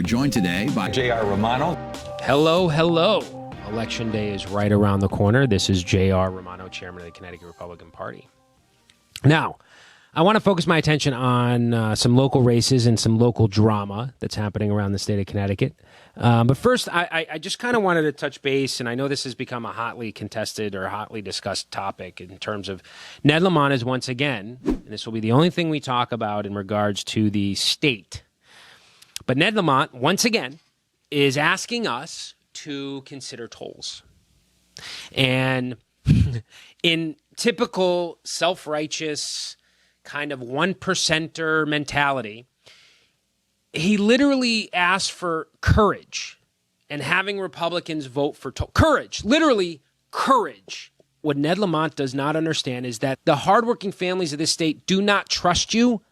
are joined today by J.R. Romano. Hello. Election day is right around the corner. This is J.R. Romano, chairman of the Connecticut Republican Party. Now, I want to focus my attention on some local races and some local drama that's happening around the state of Connecticut. But first, I just kind of wanted to touch base, and I know this has become a hotly contested or hotly discussed topic in terms of Ned Lamont is once again, and this will be the only thing we talk about in regards to the state. But Ned Lamont, once again, is asking us to consider tolls. And in typical self-righteous kind of 1%er mentality, he literally asked for courage and having Republicans vote for courage, literally courage. What Ned Lamont does not understand is that the hardworking families of this state do not trust you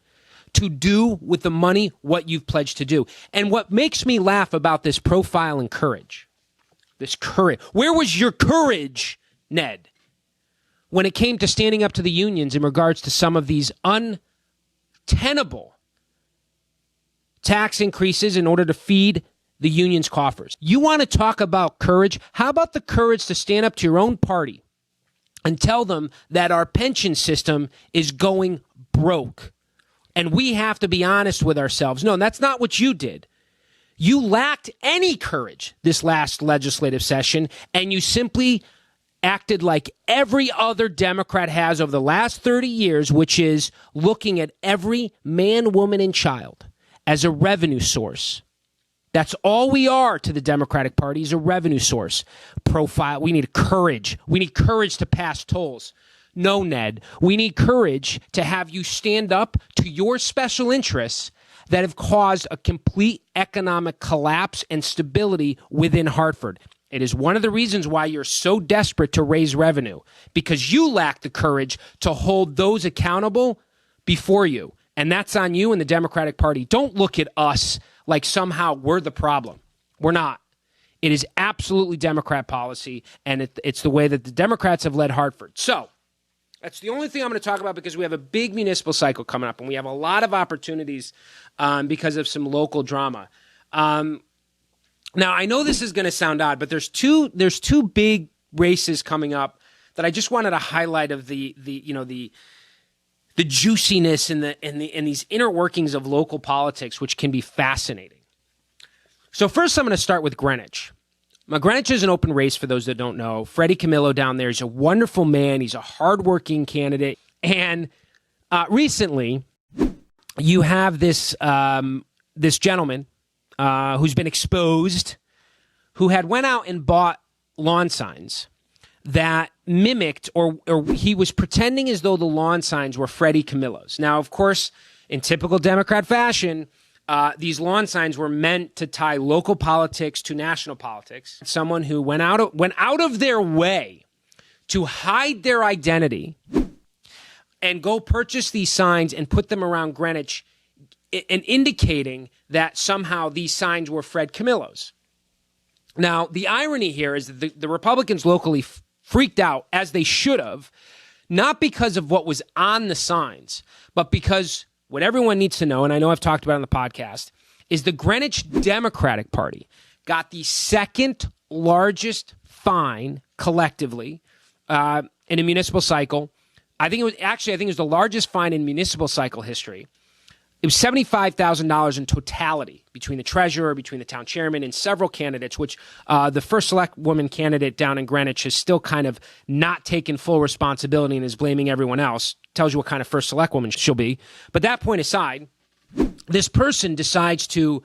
to do with the money what you've pledged to do. And what makes me laugh about this profile and courage, this courage, where was your courage, Ned, when it came to standing up to the unions in regards to some of these untenable tax increases in order to feed the union's coffers? You want to talk about courage? How about the courage to stand up to your own party and tell them that our pension system is going broke and we have to be honest with ourselves? No, that's not what you did. You lacked any courage this last legislative session, and you simply acted like every other Democrat has over the last 30 years, which is looking at every man, woman, and child as a revenue source. That's all we are to the Democratic Party, is a revenue source. Profile. We need courage. We need courage to pass tolls. No, Ned, we need courage to have you stand up to your special interests that have caused a complete economic collapse and stability within Hartford. It is one of the reasons why you're so desperate to raise revenue, because you lack the courage to hold those accountable before you. And that's on you and the Democratic Party. Don't look at us like somehow we're the problem. We're not. It is absolutely Democrat policy, and it's the way that the Democrats have led Hartford. So that's the only thing I'm going to talk about, because we have a big municipal cycle coming up, and we have a lot of opportunities because of some local drama. Now, I know this is going to sound odd, but there's two big races coming up that I just wanted to highlight of the juiciness and these inner workings of local politics, which can be fascinating. So first, I'm going to start with Greenwich. Now, Greenwich is an open race, for those that don't know. Freddie Camillo down there is a wonderful man. He's a hardworking candidate. And recently, you have this gentleman who's been exposed, who had went out and bought lawn signs that mimicked, or he was pretending as though the lawn signs were Freddie Camillo's. Now, of course, in typical Democrat fashion, these lawn signs were meant to tie local politics to national politics. Someone who went out of their way to hide their identity and go purchase these signs and put them around Greenwich, and indicating that somehow these signs were Fred Camillo's. Now, the irony here is that the Republicans locally freaked out, as they should have, not because of what was on the signs, but because what everyone needs to know, and I know I've talked about it on the podcast, is the Greenwich Democratic Party got the second largest fine collectively in a municipal cycle. I think it was the largest fine in municipal cycle history. It was $75,000 in totality between the treasurer, between the town chairman, and several candidates, which the first select woman candidate down in Greenwich has still kind of not taken full responsibility and is blaming everyone else. Tells you what kind of first select woman she'll be. But that point aside, this person decides to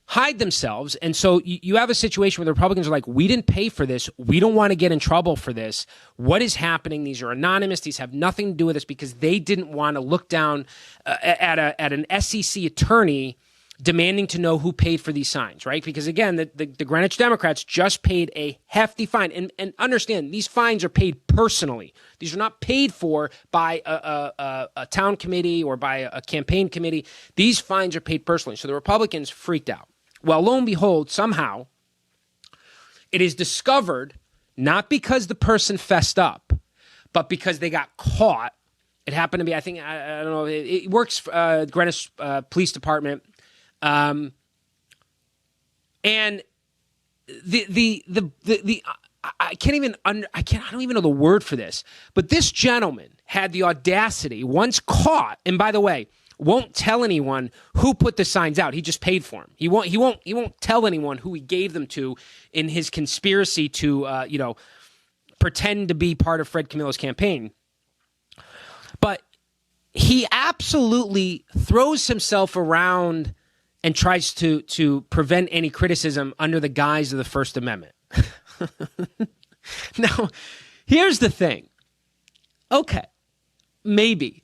hide themselves. And so you have a situation where the Republicans are like, we didn't pay for this. We don't want to get in trouble for this. What is happening? These are anonymous. These have nothing to do with this, because they didn't want to look down at an SEC attorney demanding to know who paid for these signs, right? Because again, the Greenwich Democrats just paid a hefty fine. And understand, these fines are paid personally. These are not paid for by a town committee or by a campaign committee. These fines are paid personally. So the Republicans freaked out. Well, lo and behold, somehow it is discovered, not because the person fessed up, but because they got caught. It happened to be, I don't know, it works, Greenwich Police Department And I don't even know the word for this, but this gentleman had the audacity, once caught, and by the way, won't tell anyone who put the signs out. He just paid for them. He won't tell anyone who he gave them to in his conspiracy to pretend to be part of Fred Camillo's campaign. But he absolutely throws himself around and tries to prevent any criticism under the guise of the First Amendment. Now, here's the thing. Okay, maybe.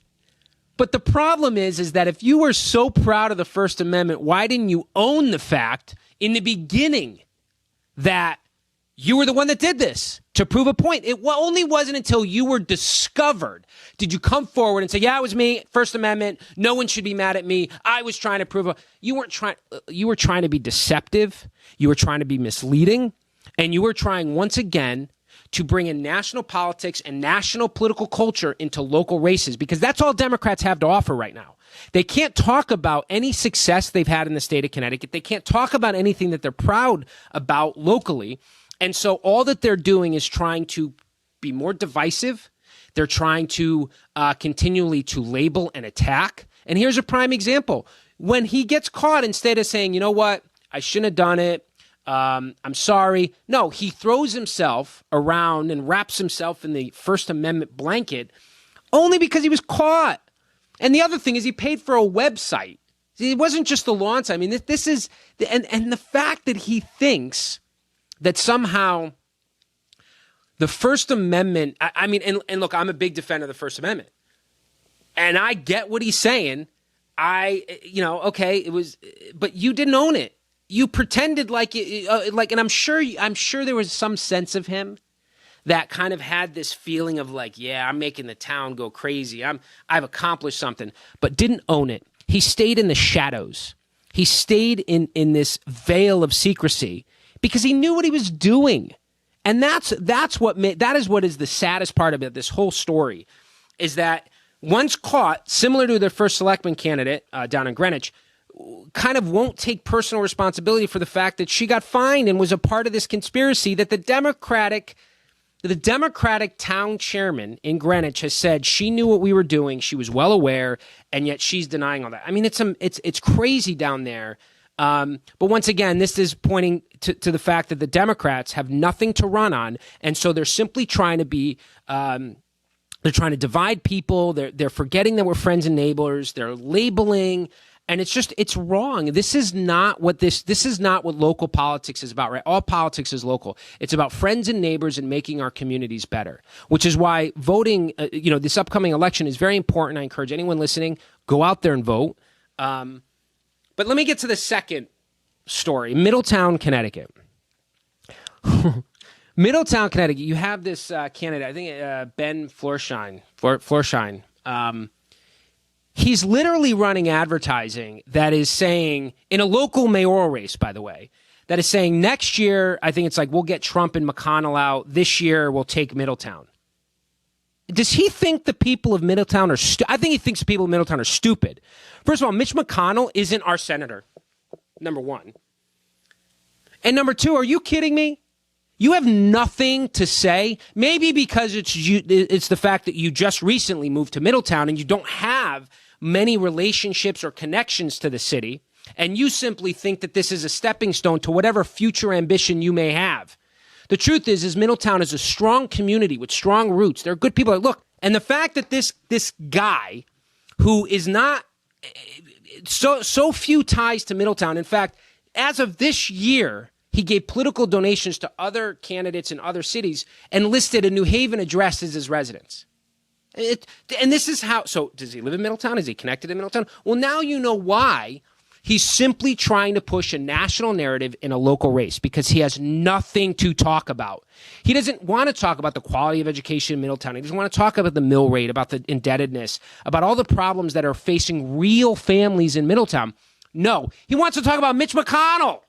But the problem is that if you were so proud of the First Amendment, why didn't you own the fact in the beginning that you were the one that did this to prove a point? It only wasn't until you were discovered did you come forward and say, yeah, it was me, First Amendment, no one should be mad at me, I was trying to prove you were trying to be deceptive, you were trying to be misleading, and you were trying once again to bring in national politics and national political culture into local races, because that's all Democrats have to offer right now. They can't talk about any success they've had in the state of Connecticut. They can't talk about anything that they're proud about locally. And so all that they're doing is trying to be more divisive. They're trying to continually to label and attack. And here's a prime example. When he gets caught, instead of saying, you know what, I shouldn't have done it, I'm sorry. No, he throws himself around and wraps himself in the First Amendment blanket only because he was caught. And the other thing is he paid for a website. It wasn't just the launch. I mean, this is, and the fact that he thinks that somehow the First Amendment, I mean, and look, I'm a big defender of the First Amendment. And I get what he's saying. Okay, it was, but you didn't own it. You pretended and I'm sure there was some sense of him that kind of had this feeling of like, yeah, I'm making the town go crazy. I've accomplished something, but didn't own it. He stayed in the shadows. He stayed in this veil of secrecy because he knew what he was doing. And that is what is the saddest part about this whole story, is that once caught, similar to their first selectman candidate down in Greenwich, kind of won't take personal responsibility for the fact that she got fined and was a part of this conspiracy that the Democratic town chairman in Greenwich has said she knew what we were doing, she was well aware, and yet she's denying all that. I mean, it's crazy down there. But once again, this is pointing to the fact that the Democrats have nothing to run on, and so they're simply trying to be they're trying to divide people. They're forgetting that we're friends and neighbors. They're labeling. And it's wrong. This is not what local politics is about, right? All politics is local. It's about friends and neighbors and making our communities better, which is why voting, this upcoming election is very important. I encourage anyone listening, go out there and vote. But let me get to the second story, Middletown, Connecticut. Middletown, Connecticut, you have this candidate, I think Ben Florsheim. He's literally running advertising that is saying, in a local mayoral race, by the way, that is saying next year, I think it's like, we'll get Trump and McConnell out. This year, we'll take Middletown. Does he think the people of Middletown are I think he thinks the people of Middletown are stupid. First of all, Mitch McConnell isn't our senator, number one. And number two, are you kidding me? You have nothing to say, maybe because it's the fact that you just recently moved to Middletown and you don't have many relationships or connections to the city, and you simply think that this is a stepping stone to whatever future ambition you may have. The truth is Middletown is a strong community with strong roots. There are good people that look, and the fact that this guy who is not so few ties to Middletown, in fact, as of this year, he gave political donations to other candidates in other cities and listed a New Haven address as his residence. And this is how, so does he live in Middletown? Is he connected to Middletown? Well, now you know why. He's simply trying to push a national narrative in a local race because he has nothing to talk about. He doesn't want to talk about the quality of education in Middletown. He doesn't want to talk about the mill rate, about the indebtedness, about all the problems that are facing real families in Middletown. No, he wants to talk about Mitch McConnell.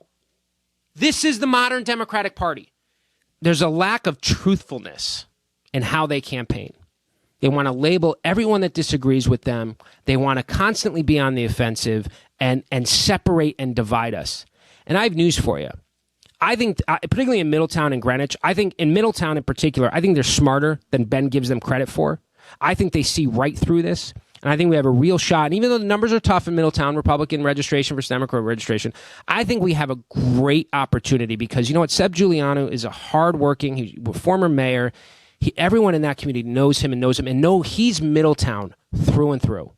This is the modern Democratic Party. There's a lack of truthfulness in how they campaign. They want to label everyone that disagrees with them. They want to constantly be on the offensive and separate and divide us. And I have news for you. I think, particularly in Middletown and Greenwich, I think in Middletown in particular, I think they're smarter than Ben gives them credit for. I think they see right through this. And I think we have a real shot. And even though the numbers are tough in Middletown, Republican registration versus Democrat registration, I think we have a great opportunity because, you know what, Seb Giuliano is a hardworking, he's a former mayor. Everyone in that community knows him and know he's Middletown through and through.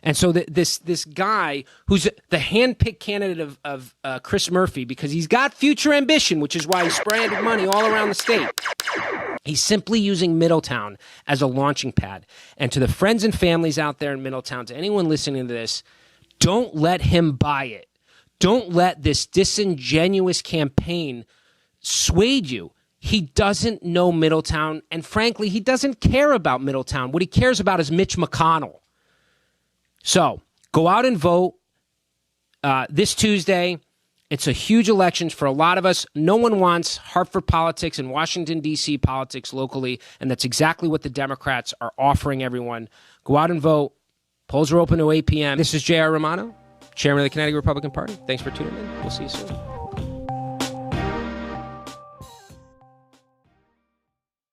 And so this guy who's the handpicked candidate of Chris Murphy, because he's got future ambition, which is why he's spraying money all around the state. He's simply using Middletown as a launching pad. And to the friends and families out there in Middletown, to anyone listening to this, don't let him buy it. Don't let this disingenuous campaign sway you. He doesn't know Middletown, and frankly, he doesn't care about Middletown. What he cares about is Mitch McConnell. So go out and vote this Tuesday. It's a huge election for a lot of us. No one wants Hartford politics and Washington, D.C. politics locally, and that's exactly what the Democrats are offering everyone. Go out and vote. Polls are open to 8 p.m. This is J.R. Romano, chairman of the Connecticut Republican Party. Thanks for tuning in. We'll see you soon.